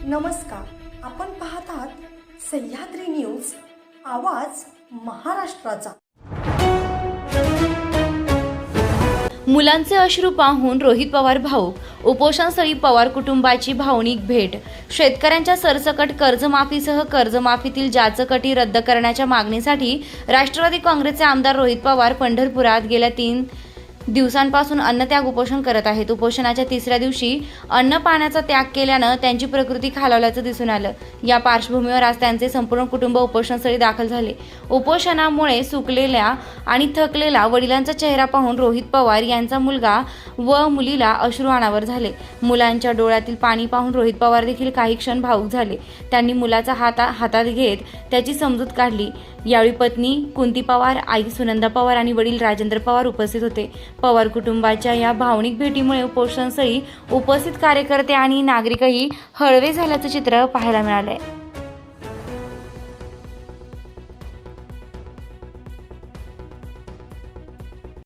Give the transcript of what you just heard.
नमस्कार, आपण पाहत आहात सह्याद्री न्यूज, आवाज महाराष्ट्राचा। मुलांचे अश्रू पाहून रोहित पवार भाऊक, उपोषणस्थळी पवार कुटुंबाची भावनिक भेट। शेतकऱ्यांच्या सरसकट कर्जमाफीसह कर्जमाफीतील जाचक अटी रद्द करण्याच्या मागणीसाठी राष्ट्रवादी काँग्रेसचे आमदार रोहित पवार पंढरपुरात गेल्या 3 दिवसांपासून अन्नत्याग उपोषण करत आहेत। उपोषणाच्या तिसऱ्या दिवशी अन्न पाण्याचा त्याग केल्यानं त्यांची प्रकृती खालावल्याचं दिसून आलं। या पार्श्वभूमीवर आज त्यांचे संपूर्ण कुटुंब उपोषणस्थळी दाखल झाले। उपोषणामुळे सुकलेल्या आणि थकलेला वडिलांचा चेहरा पाहून रोहित पवार यांचा मुलगा व मुलीला अश्रू अनावर झाले। मुलांच्या डोळ्यातील पाणी पाहून रोहित पवार देखील काही क्षण भावुक झाले। त्यांनी मुलाचा हातात घेत त्याची समजूत काढली। यावेळी पत्नी कुंती पवार, आई सुनंदा पवार आणि वडील राजेंद्र पवार उपस्थित होते। पवार कुटुंबाच्या या भावनिक भेटीमुळे उपोषणस्थळी उपस्थित कार्यकर्ते आणि नागरिकही हळवे झाल्याचं चित्र पाहायला मिळालंय।